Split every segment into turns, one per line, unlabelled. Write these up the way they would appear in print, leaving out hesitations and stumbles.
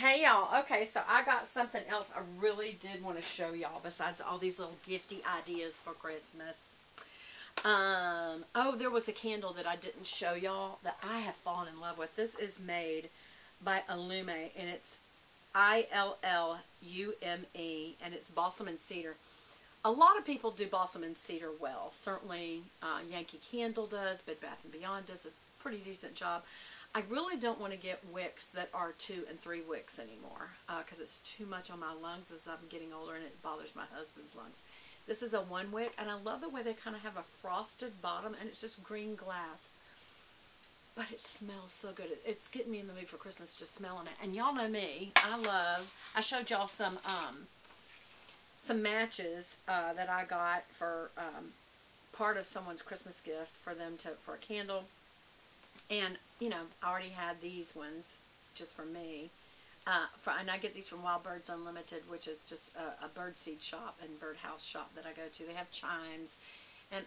Hey y'all, okay, so I got something else I really did want to show y'all besides all these little gifty ideas for Christmas. Oh, there was a candle that I didn't show y'all that I have fallen in love with. This is made by Illume, and it's Illume, and it's balsam and cedar. A lot of people do balsam and cedar well. Certainly, Yankee Candle does. Bed Bath & Beyond does a pretty decent job. I really don't want to get wicks that are 2 and 3 wicks anymore because it's too much on my lungs as I'm getting older, and it bothers my husband's lungs. This is a 1 wick, and I love the way they kind of have a frosted bottom, and it's just green glass. But it smells so good. It's getting me in the mood for Christmas just smelling it. And y'all know me. I showed y'all some matches that I got for part of someone's Christmas gift for a candle. And, you know, I already had these ones just for me. And I get these from Wild Birds Unlimited, which is just a birdseed shop and birdhouse shop that I go to. They have chimes and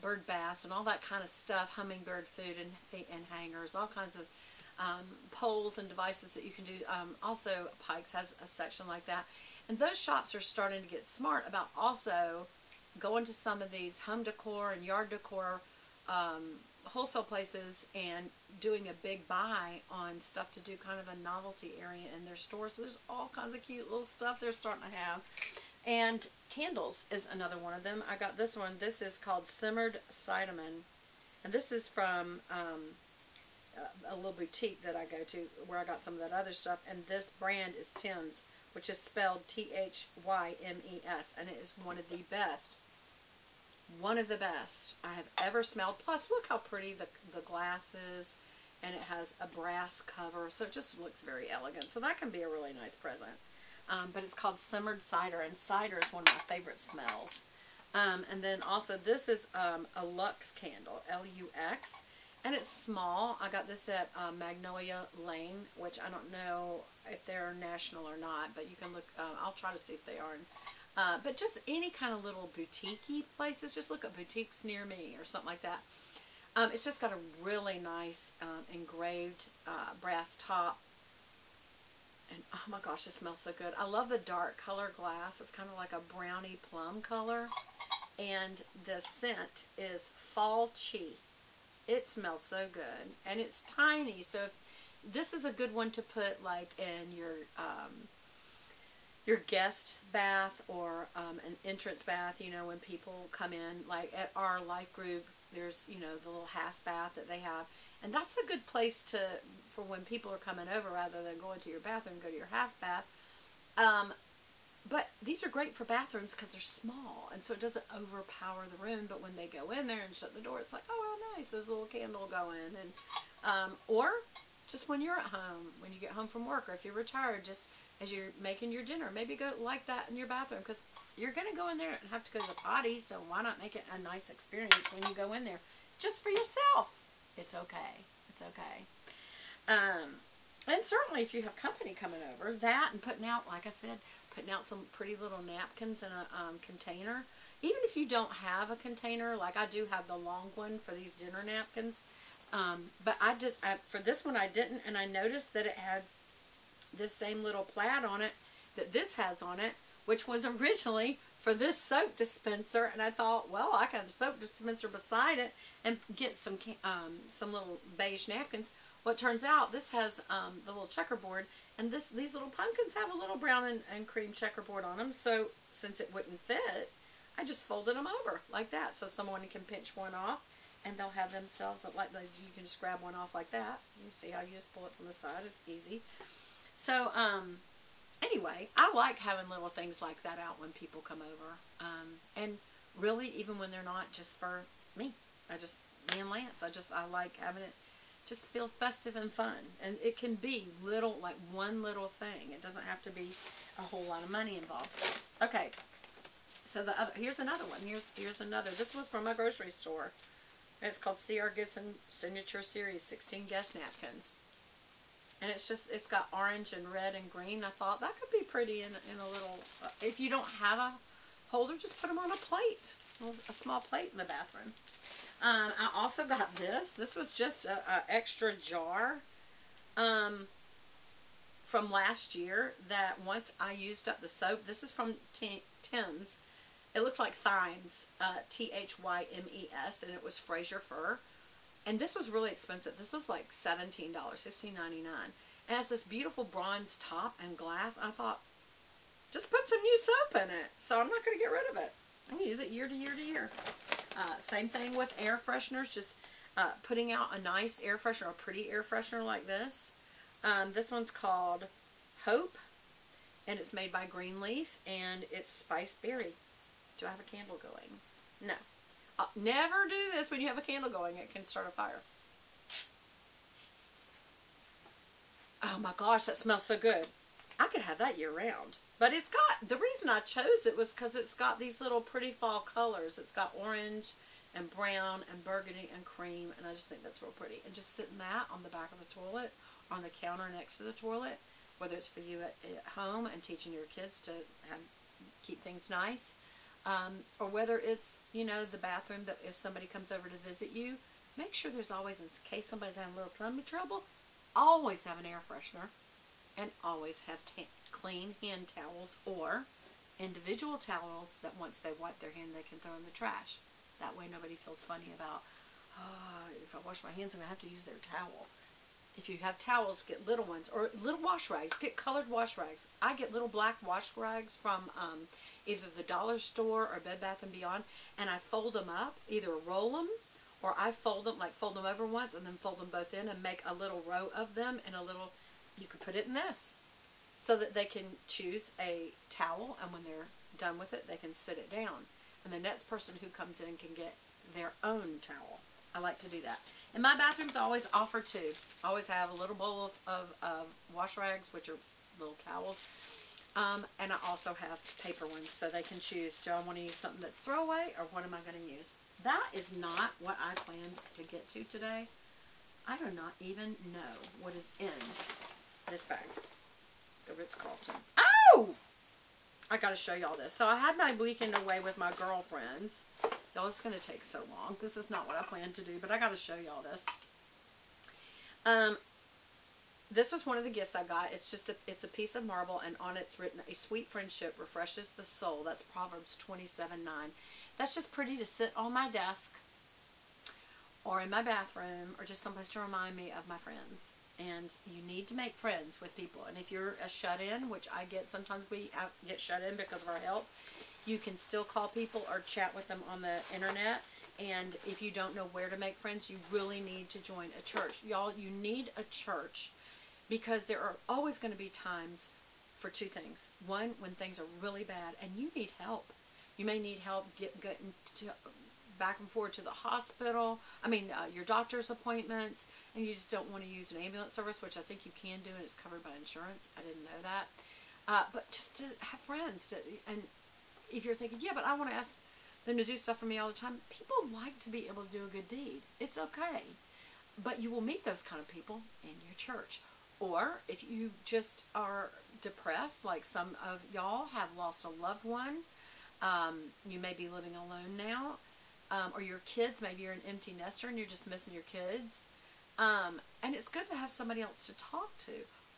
bird baths and all that kind of stuff, hummingbird food and hangers, all kinds of poles and devices that you can do. Also, Pikes has a section like that. And those shops are starting to get smart about also going to some of these home decor and yard decor wholesale places and doing a big buy on stuff to do kind of a novelty area in their store. So there's all kinds of cute little stuff they're starting to have. And candles is another one of them. I got this one. This is called Simmered Cinnamon. And this is from a little boutique that I go to where I got some of that other stuff. And this brand is Tim's, which is spelled T-H-Y-M-E-S. And it is one of the best I have ever smelled. Plus, look how pretty the glass is, and it has a brass cover, so it just looks very elegant. So that can be a really nice present. But it's called Simmered Cider, and cider is one of my favorite smells. And then also, this is a Lux candle, L-U-X, and it's small. I got this at Magnolia Lane, which I don't know if they're national or not, but you can look. I'll try to see if they are. But just any kind of little boutique-y places. Just look at boutiques near me or something like that. It's just got a really nice engraved brass top. And oh my gosh, it smells so good. I love the dark color glass. It's kind of like a brownie plum color. And the scent is Fall Chi. It smells so good. And it's tiny. So this is a good one to put like in your guest bath or an entrance bath, you know, when people come in. Like at our life group, there's, you know, the little half bath that they have. And that's a good place for when people are coming over rather than going to your bathroom, go to your half bath. But these are great for bathrooms because they're small, and so it doesn't overpower the room. But when they go in there and shut the door, it's like, oh, how nice, there's a little candle going. And or just when you're at home, when you get home from work, or if you're retired, just as you're making your dinner, maybe go like that in your bathroom, because you're going to go in there and have to go to the potty, so why not make it a nice experience when you go in there just for yourself? It's okay. It's okay. And certainly if you have company coming over, that and putting out, like I said, putting out some pretty little napkins in a container. Even if you don't have a container, like I do have the long one for these dinner napkins. But for this one I didn't, and I noticed that it had this same little plaid on it that this has on it, which was originally for this soap dispenser. And I thought, well, I can have the soap dispenser beside it and get some little beige napkins. Well, it turns out this has the little checkerboard, and these little pumpkins have a little brown and cream checkerboard on them. So since it wouldn't fit, I just folded them over like that, so someone can pinch one off, and they'll have themselves like you can just grab one off like that. You see how you just pull it from the side? It's easy. So anyway, I like having little things like that out when people come over, and really even when they're not just for me. Me and Lance. I like having it just feel festive and fun, and it can be little, like one little thing. It doesn't have to be a whole lot of money involved. Okay, so here's another one. Here's another. This was from a grocery store. It's called C.R. Gibson Signature Series 16 guest napkins. And it's got orange and red and green. I thought that could be pretty in a little, if you don't have a holder, just put them on a plate, a small plate in the bathroom. I also got this. This was just an extra jar. from last year that once I used up the soap. This is from Tim's. It looks like Thymes, Thymes, and it was Fraser Fur. And this was really expensive. This was like $17, $16.99. It has this beautiful bronze top and glass. I thought, just put some new soap in it. So I'm not going to get rid of it. I'm going to use it year to year to year. Same thing with air fresheners. Just putting out a nice air freshener, a pretty air freshener like this. This one's called Hope. And it's made by Greenleaf. And it's spiced berry. Do I have a candle going? No. Never do this when you have a candle going. It can start a fire. Oh my gosh, that smells so good. I could have that year round. But it's got, the reason I chose it was because it's got these little pretty fall colors. It's got orange and brown and burgundy and cream. And I just think that's real pretty. And just sitting that on the back of the toilet, or on the counter next to the toilet, whether it's for you at home and teaching your kids to keep things nice. Or whether it's, you know, the bathroom, that if somebody comes over to visit you, make sure there's always, in case somebody's having a little tummy trouble, always have an air freshener, and always have clean hand towels or individual towels that once they wipe their hand, they can throw in the trash. That way nobody feels funny about, oh, if I wash my hands, I'm going to have to use their towel. If you have towels, get little ones, or little wash rags. Get colored wash rags. I get little black wash rags from either the dollar store or Bed Bath & Beyond, and I fold them up, either roll them, or I fold them, like fold them over once and then fold them both in and make a little row of them, and a little, you could put it in this, so that they can choose a towel, and when they're done with it, they can sit it down. And the next person who comes in can get their own towel. I like to do that. And my bathrooms always offer two. I always have a little bowl of wash rags, which are little towels. And I also have paper ones, so they can choose, do I want to use something that's throwaway, or what am I going to use? That is not what I planned to get to today. I do not even know what is in this bag. The Ritz-Carlton. Oh! I got to show y'all this. So I had my weekend away with my girlfriends. Y'all, it's going to take so long. This is not what I planned to do, but I got to show y'all this. This was one of the gifts I got. It's just it's a piece of marble, and on it's written, "A sweet friendship refreshes the soul." That's Proverbs 27:9. That's just pretty to sit on my desk, or in my bathroom, or just someplace to remind me of my friends. And you need to make friends with people. And if you're a shut-in, which I get, sometimes we get shut in because of our health, you can still call people or chat with them on the internet. And if you don't know where to make friends, you really need to join a church. Y'all, you need a church, because there are always going to be times for two things. One, when things are really bad and you need help. You may need help getting back and forth to the hospital. Your doctor's appointments, and you just don't want to use an ambulance service, which I think you can do, and it's covered by insurance. I didn't know that. But just to have friends. And if you're thinking, yeah, but I want to ask them to do stuff for me all the time. People like to be able to do a good deed. It's okay. But you will meet those kind of people in your church. Or if you just are depressed, like some of y'all have lost a loved one, you may be living alone now, or your kids, maybe you're an empty nester and you're just missing your kids. And it's good to have somebody else to talk to.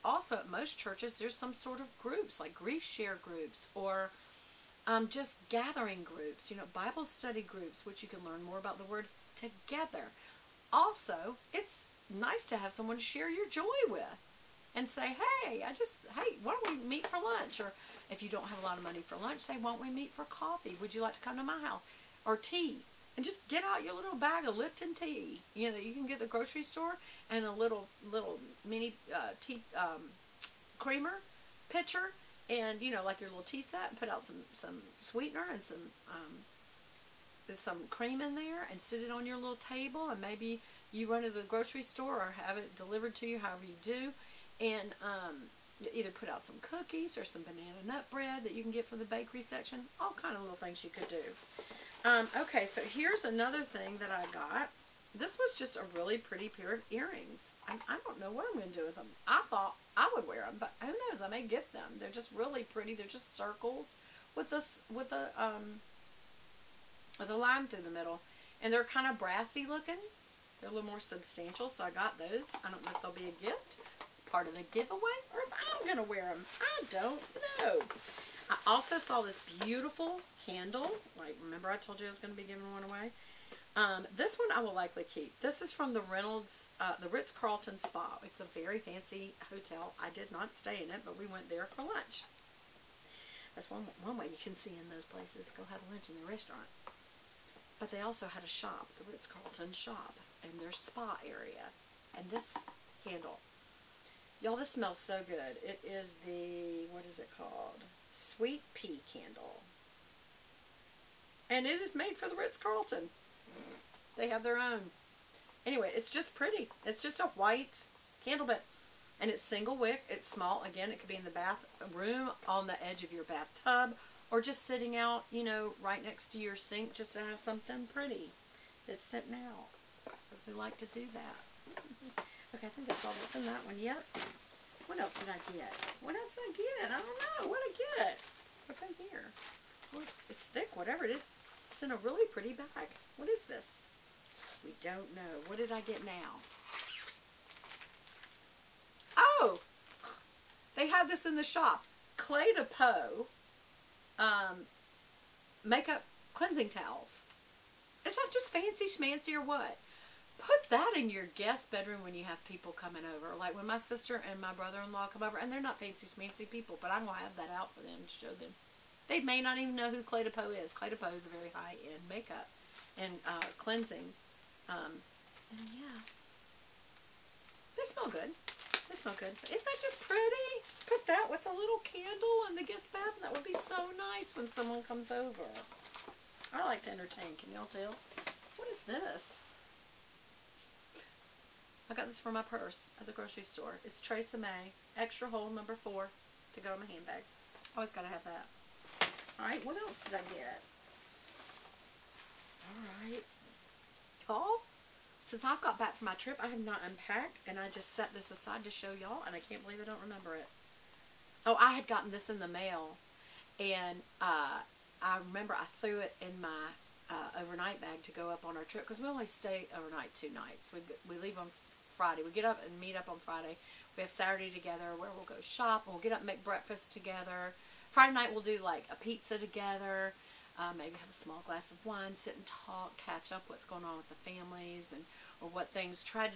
Also, at most churches, there's some sort of groups, like grief share groups, or just gathering groups, Bible study groups, which you can learn more about the Word together. Also, it's nice to have someone to share your joy with and say, hey, why don't we meet for lunch? Or if you don't have a lot of money for lunch, say, why don't we meet for coffee? Would you like to come to my house? Or tea. And just get out your little bag of Lipton tea, that you can get at the grocery store, and a little mini tea creamer pitcher, and like your little tea set, and put out some sweetener and some cream in there, and sit it on your little table. And maybe you run to the grocery store or have it delivered to you, however you do, and either put out some cookies or some banana nut bread that you can get from the bakery section. All kind of little things you could do. Okay, so here's another thing that I got. This was just a really pretty pair of earrings. I don't know what I'm going to do with them. I thought I would wear them, but who knows? I may gift them. They're just really pretty. They're just circles with a line through the middle, and they're kind of brassy looking. They're a little more substantial, so I got those. I don't know if they'll be a gift. part of the giveaway or if I'm going to wear them. I don't know. I also saw this beautiful candle. Like, remember I told you I was going to be giving one away? This one I will likely keep. This is from the the Ritz-Carlton Spa. It's a very fancy hotel. I did not stay in it, but we went there for lunch. That's one way you can see in those places. Go have lunch in the restaurant. But they also had a shop, the Ritz-Carlton shop, in their spa area. And this candle, y'all, this smells so good. It is the, what is it called? Sweet Pea Candle. And it is made for the Ritz-Carlton. They have their own. Anyway, it's just pretty. It's just a white candle, but, and it's single wick. It's small. Again, it could be in the bathroom, on the edge of your bathtub, or just sitting out, you know, right next to your sink, just to have something pretty that's sitting out. Because we like to do that. Okay, I think that's all that's in that one. Yep. What else did I get? What else did I get? I don't know. What did I get? What's in here? Oh, it's thick, whatever it is. It's in a really pretty bag. What is this? We don't know. What did I get now? Oh! They have this in the shop. Clé de Peau makeup cleansing towels. Is that just fancy schmancy or what? Put that in your guest bedroom when you have people coming over. Like when my sister and my brother-in-law come over, and they're not fancy schmancy people, but I'm going to have that out for them to show them. They may not even know who Clé de Peau is. Clé de Peau is a very high-end makeup and cleansing. And yeah. They smell good. They smell good. But isn't that just pretty? Put that with a little candle in the guest bathroom. That would be so nice when someone comes over. I like to entertain. Can y'all tell? What is this? I got this for my purse at the grocery store. It's Tresemme Extra Hold No. 4 to go in my handbag. Always got to have that. Alright, what else did I get? Alright. Y'all, since I've got back from my trip, I have not unpacked, and I just set this aside to show y'all, and I can't believe I don't remember it. Oh, I had gotten this in the mail, and I remember I threw it in my overnight bag to go up on our trip, because we only stay overnight 2 nights. We leave on Friday. We get up and meet up on Friday. We have Saturday together where we'll go shop, and we'll get up and make breakfast together. Friday night we'll do like a pizza together, maybe have a small glass of wine, sit and talk, catch up what's going on with the families, and or what things, try to